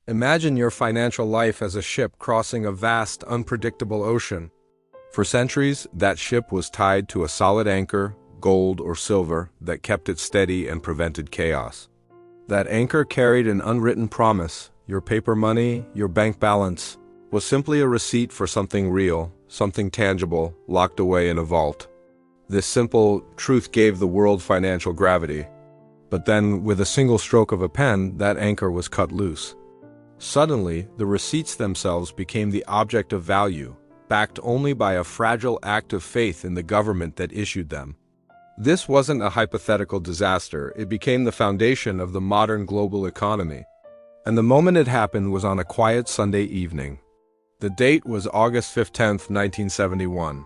Imagine your financial life as a ship crossing a vast, unpredictable ocean. For centuries, that ship was tied to a solid anchor, gold or silver, that kept it steady and prevented chaos. That anchor carried an unwritten promise. Your paper money, your bank balance, was simply a receipt for something real, something tangible, locked away in a vault. This simple truth gave the world financial gravity. But then, with a single stroke of a pen, that anchor was cut loose. Suddenly, the receipts themselves became the object of value, backed only by a fragile act of faith in the government that issued them. This wasn't a hypothetical disaster, it became the foundation of the modern global economy. And the moment it happened was on a quiet Sunday evening. The date was August 15, 1971.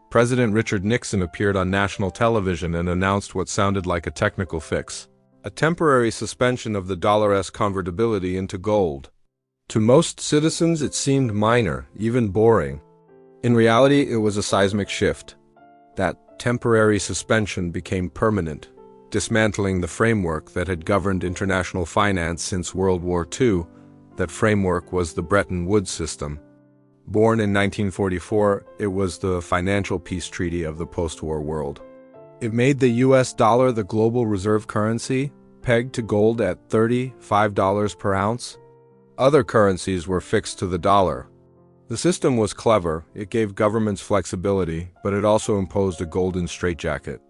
President Richard Nixon appeared on national television and announced what sounded like a technical fix: a temporary suspension of the dollar's convertibility into gold. To most citizens, it seemed minor, even boring. In reality, it was a seismic shift. That temporary suspension became permanent, dismantling the framework that had governed international finance since World War II. That framework was the Bretton Woods system. Born in 1944, it was the financial peace treaty of the post-war world. It made the US dollar the global reserve currency, pegged to gold at $35 per ounce. Other currencies were fixed to the dollar. The system was clever, it gave governments flexibility, but it also imposed a golden straitjacket.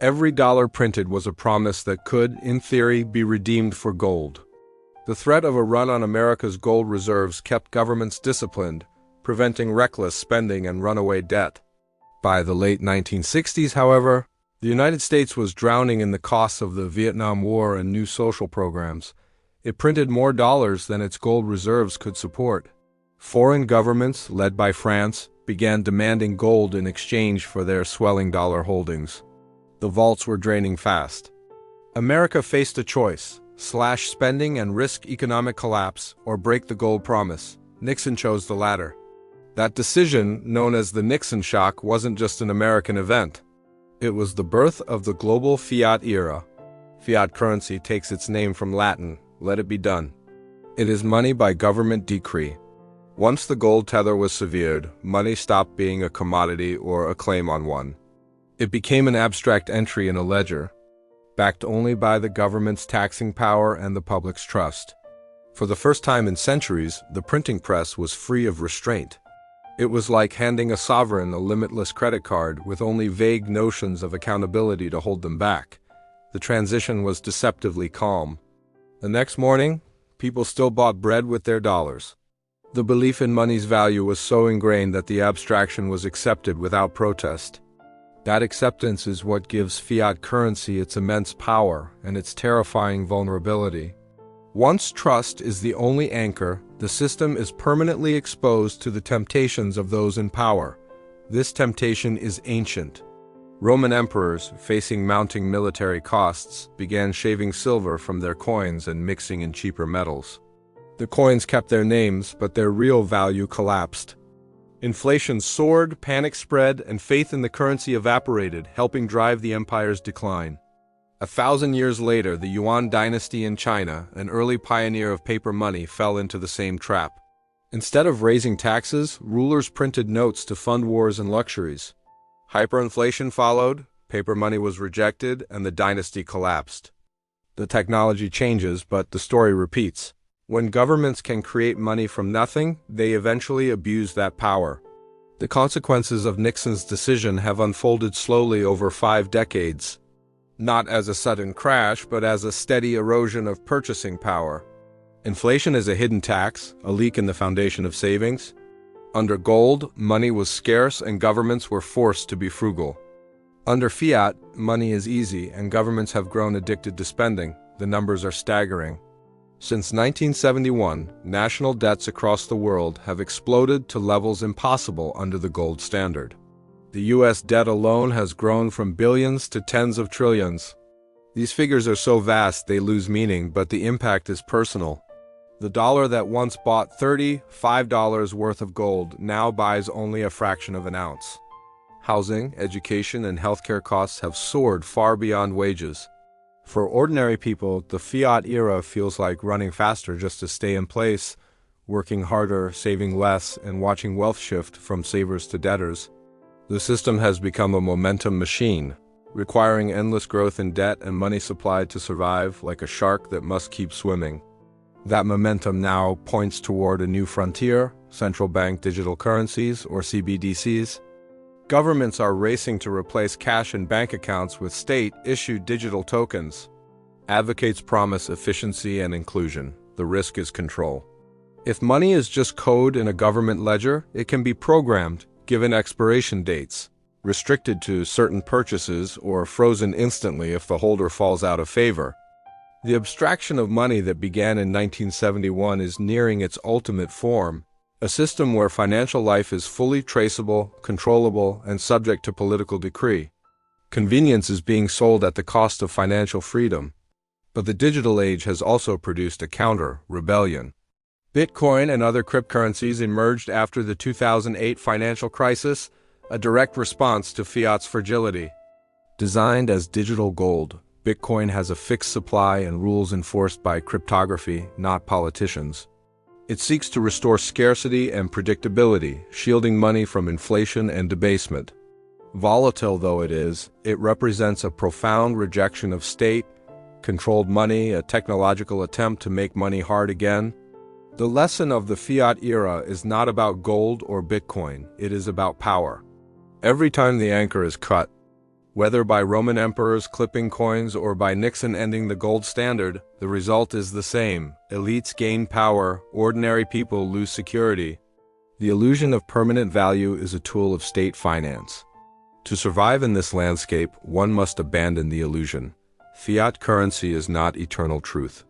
Every dollar printed was a promise that could, in theory, be redeemed for gold. The threat of a run on America's gold reserves kept governments disciplined, preventing reckless spending and runaway debt. By the late 1960s, however, the United States was drowning in the costs of the Vietnam War and new social programs. It printed more dollars than its gold reserves could support. Foreign governments, led by France, began demanding gold in exchange for their swelling dollar holdings. The vaults were draining fast. America faced a choice: slash spending and risk economic collapse, or break the gold promise. Nixon chose the latter. That decision, known as the Nixon Shock, wasn't just an American event. It was the birth of the global Fiat Era. Fiat currency takes its name from Latin, let it be done. It is money by government decree. Once the gold tether was severed, money stopped being a commodity or a claim on one. It became an abstract entry in a ledger, backed only by the government's taxing power and the public's trust. For the first time in centuries, the printing press was free of restraint. It was like handing a sovereign a limitless credit card with only vague notions of accountability to hold them back. The transition was deceptively calm. The next morning, people still bought bread with their dollars. The belief in money's value was so ingrained that the abstraction was accepted without protest. That acceptance is what gives fiat currency its immense power and its terrifying vulnerability. Once trust is the only anchor, the system is permanently exposed to the temptations of those in power. This temptation is ancient. Roman emperors, facing mounting military costs, began shaving silver from their coins and mixing in cheaper metals. The coins kept their names, but their real value collapsed. Inflation soared, panic spread, and faith in the currency evaporated, helping drive the empire's decline. 1,000 years later, the Yuan dynasty in China, an early pioneer of paper money, fell into the same trap. Instead of raising taxes, rulers printed notes to fund wars and luxuries. Hyperinflation followed, paper money was rejected, and the dynasty collapsed. The technology changes, but the story repeats. When governments can create money from nothing, they eventually abuse that power. The consequences of Nixon's decision have unfolded slowly over 5 decades. Not as a sudden crash, but as a steady erosion of purchasing power. Inflation is a hidden tax, a leak in the foundation of savings. Under gold, money was scarce and governments were forced to be frugal. Under fiat, money is easy and governments have grown addicted to spending. The numbers are staggering. Since 1971, national debts across the world have exploded to levels impossible under the gold standard. The U.S. debt alone has grown from billions to tens of trillions. These figures are so vast they lose meaning, but the impact is personal. The dollar that once bought $35 worth of gold now buys only a fraction of an ounce. Housing, education, and healthcare costs have soared far beyond wages. For ordinary people, the fiat era feels like running faster just to stay in place, working harder, saving less, and watching wealth shift from savers to debtors. The system has become a momentum machine, requiring endless growth in debt and money supply to survive, like a shark that must keep swimming. That momentum now points toward a new frontier: central bank digital currencies, or CBDCs. Governments are racing to replace cash in bank accounts with state-issued digital tokens. Advocates promise efficiency and inclusion. The risk is control. If money is just code in a government ledger, it can be programmed, given expiration dates, restricted to certain purchases, or frozen instantly if the holder falls out of favor. The abstraction of money that began in 1971 is nearing its ultimate form, a system where financial life is fully traceable, controllable, and subject to political decree. Convenience is being sold at the cost of financial freedom. But the digital age has also produced a counter rebellion. Bitcoin and other cryptocurrencies emerged after the 2008 financial crisis, a direct response to fiat's fragility. Designed as digital gold, Bitcoin has a fixed supply and rules enforced by cryptography, not politicians. It seeks to restore scarcity and predictability, shielding money from inflation and debasement. Volatile though it is, it represents a profound rejection of state-controlled money, a technological attempt to make money hard again. The lesson of the fiat era is not about gold or Bitcoin, it is about power. Every time the anchor is cut, whether by Roman emperors clipping coins or by Nixon ending the gold standard, the result is the same. Elites gain power, ordinary people lose security. The illusion of permanent value is a tool of state finance. To survive in this landscape, one must abandon the illusion. Fiat currency is not eternal truth.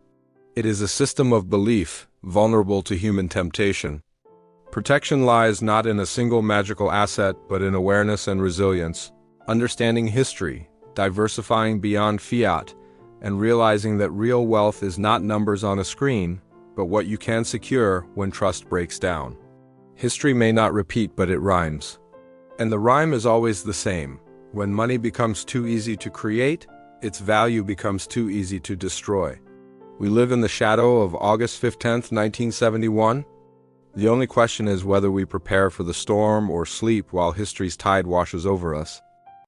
It is a system of belief, vulnerable to human temptation. Protection lies not in a single magical asset, but in awareness and resilience. Understanding history, diversifying beyond fiat, and realizing that real wealth is not numbers on a screen, but what you can secure when trust breaks down. History may not repeat, but it rhymes. And the rhyme is always the same. When money becomes too easy to create, its value becomes too easy to destroy. We live in the shadow of August 15, 1971. The only question is whether we prepare for the storm or sleep while history's tide washes over us.